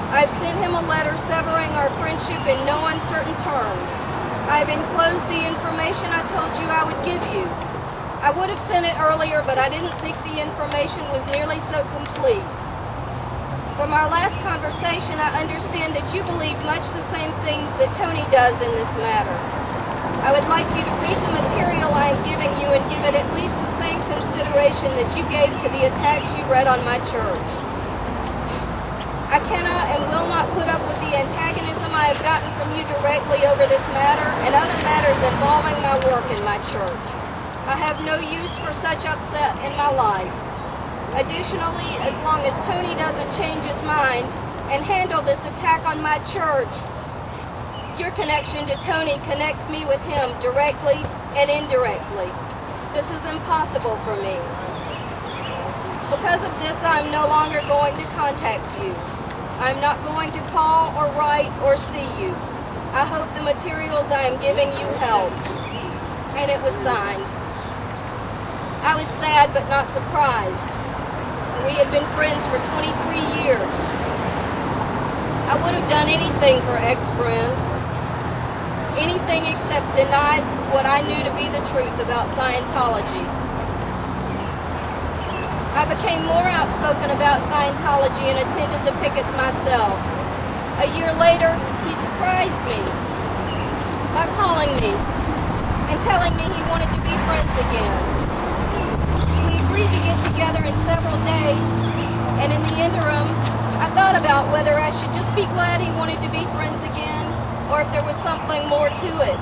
I've sent him a letter severing our friendship in no uncertain terms. I've enclosed the information I told you I would give you. I would have sent it earlier, but I didn't think the information was nearly so complete. From our last conversation, I understand that you believe much the same things that Tony does in this matter. I would like you to read the material I am giving you and give it at least the same consideration that you gave to the attacks you read on my church. I cannot and will not put up with the antagonism I have gotten from you directly over this matter and other matters involving my work in my church. I have no use for such upset in my life. Additionally, as long as Tony doesn't change his mind and handle this attack on my church, your connection to Tony connects me with him directly and indirectly. This is impossible for me. Because of this, I'm no longer going to contact you. I'm not going to call or write or see you. I hope the materials I am giving you help. And it was signed. I was sad but not surprised. We had been friends for 23 years. I would have done anything for ex-friend. Anything except deny what I knew to be the truth about Scientology. I became more outspoken about Scientology and attended the pickets myself. A year later, he surprised me by calling me and telling me he wanted to be friends again. We agreed to get together in several days, and in the interim, I thought about whether I should just be glad he wanted to be friends again, or if there was something more to it.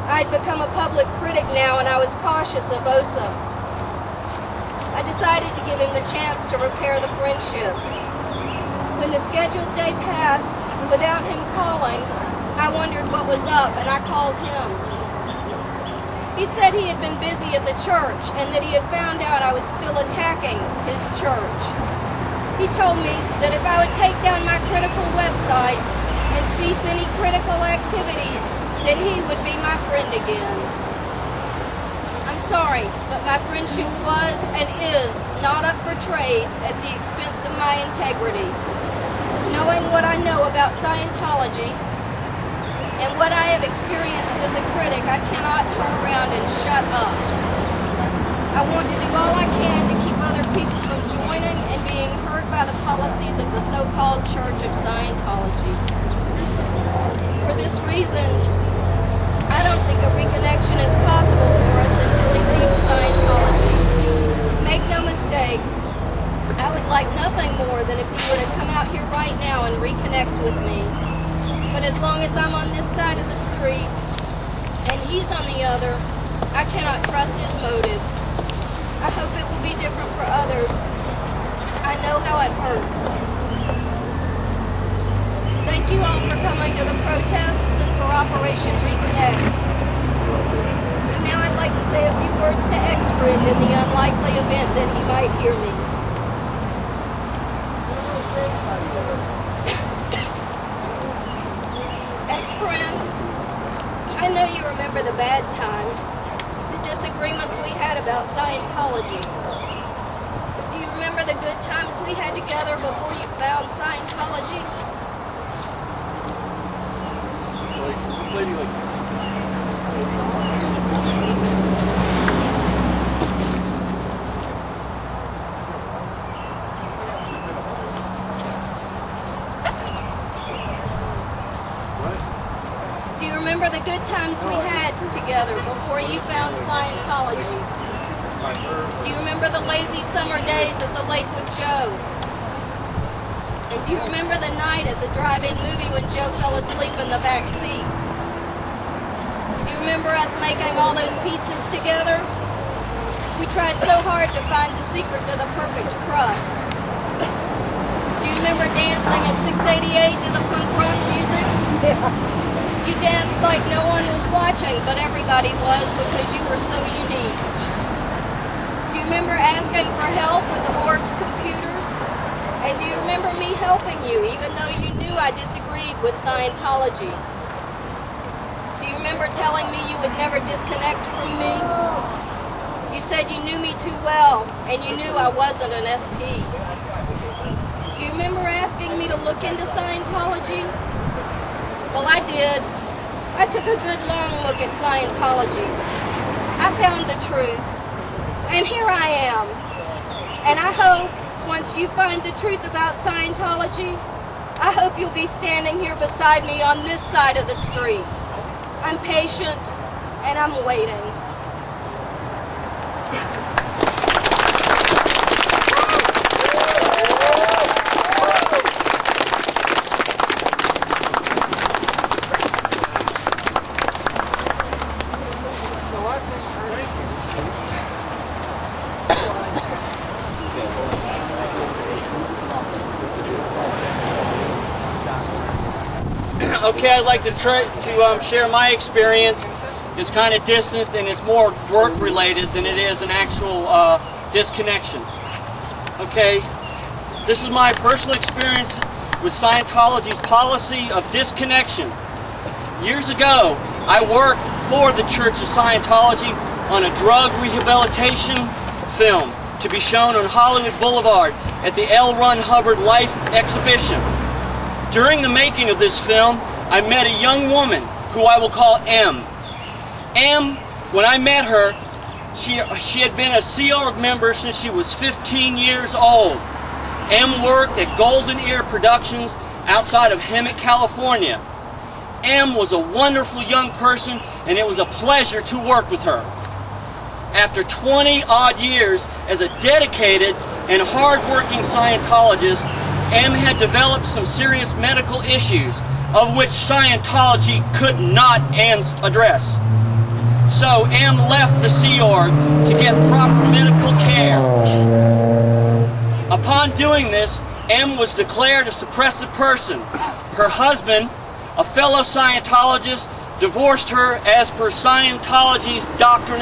I'd become a public critic now, and I was cautious of OSA. I decided to give him the chance to repair the friendship. When the scheduled day passed, without him calling, I wondered what was up, and I called him. He said he had been busy at the church, and that he had found out I was still attacking his church. He told me that if I would take down my critical websites and cease any critical activities, that he would be my friend again. I'm sorry, but my friendship was and is not up for trade at the expense of my integrity. Knowing what I know about Scientology and what I have experienced as a critic, I cannot turn around and shut up. I want to do all I can to keep other people from joining and being hurt by the policies of the so-called Church of Scientology. For this reason, I don't think a reconnection is possible for us until he leaves Scientology. Make no mistake, I would like nothing more than if he were to come out here right now and reconnect with me. But as long as I'm on this side of the street and he's on the other, I cannot trust his motives. I hope it will be different for others. I know how it hurts. Thank you all for coming to the protests and for Operation Reconnect. And now I'd like to say a few words to ex-friend in the unlikely event that he might hear me. Ex-friend, I know you remember the bad times, the disagreements we had about Scientology. But do you remember the good times we had together before you found Scientology? Do you remember the good times we had together before you found Scientology? Do you remember the lazy summer days at the lake with Joe? And do you remember the night at the drive-in movie when Joe fell asleep in the back seat? Do you remember us making all those pizzas together? We tried so hard to find the secret to the perfect crust. Do you remember dancing at 688 to the punk rock music? Yeah. You danced like no one was watching, but everybody was because you were so unique. Do you remember asking for help with the org's computers? And do you remember me helping you, even though you knew I disagreed with Scientology? Do you remember telling me you would never disconnect from me? You said you knew me too well, and you knew I wasn't an SP. Do you remember asking asking me to look into Scientology? Well, I did. I took a good long look at Scientology. I found the truth. And here I am. And I hope, once you find the truth about Scientology, I hope you'll be standing here beside me on this side of the street. I'm patient, and I'm waiting. Okay, I'd like to try to share my experience. It's kind of distant and it's more work related than it is an actual disconnection. Okay, this is my personal experience with Scientology's policy of disconnection. Years ago, I worked for the Church of Scientology on a drug rehabilitation film to be shown on Hollywood Boulevard at the L. Ron Hubbard Life Exhibition. During the making of this film, I met a young woman who I will call M. M, when I met her, she had been a Sea Org member since she was 15 years old. M worked at Golden Ear Productions outside of Hemet, California. M was a wonderful young person, and it was a pleasure to work with her. After 20-odd years as a dedicated and hard-working Scientologist, M had developed some serious medical issues, of which Scientology could not address. So M left the Sea Org to get proper medical care. Upon doing this, M was declared a suppressive person. Her husband, a fellow Scientologist, divorced her as per Scientology's doctrine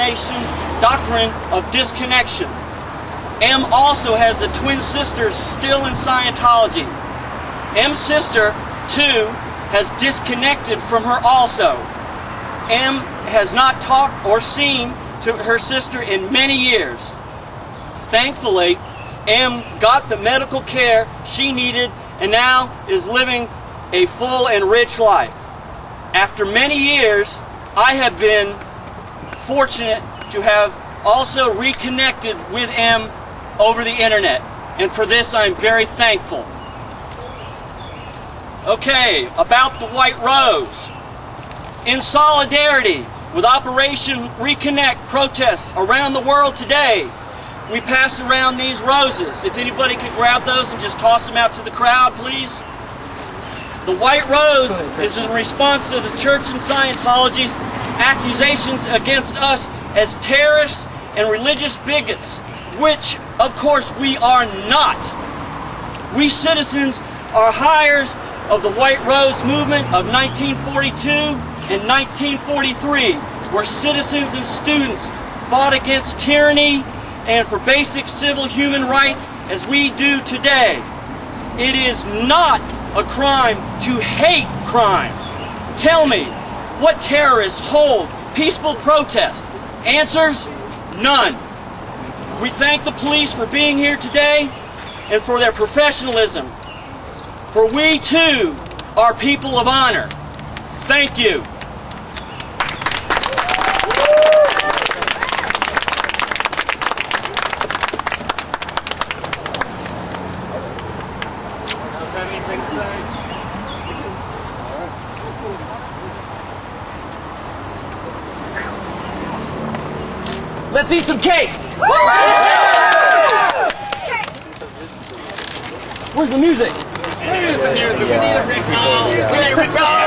of disconnection. M also has a twin sister still in Scientology. M's sister, too, has disconnected from her also. M has not talked or seen to her sister in many years. Thankfully, M got the medical care she needed and now is living a full and rich life. After many years, I have been fortunate to have also reconnected with M over the internet, and for this I'm very thankful. Okay, about the White Rose. In solidarity with Operation Reconnect protests around the world today, we pass around these roses. If anybody could grab those and just toss them out to the crowd, please. The White Rose is in response to the Church and Scientology's accusations against us as terrorists and religious bigots, which, of course, we are not. We citizens are hires of the White Rose movement of 1942 and 1943, where citizens and students fought against tyranny and for basic civil human rights as we do today. It is not a crime to hate crime. Tell me, what terrorists hold peaceful protest? Answers? None. We thank the police for being here today and for their professionalism. For we too are people of honor. Thank you. Anything to say? Let's eat some cake! Where's the music? We need Rick Roll.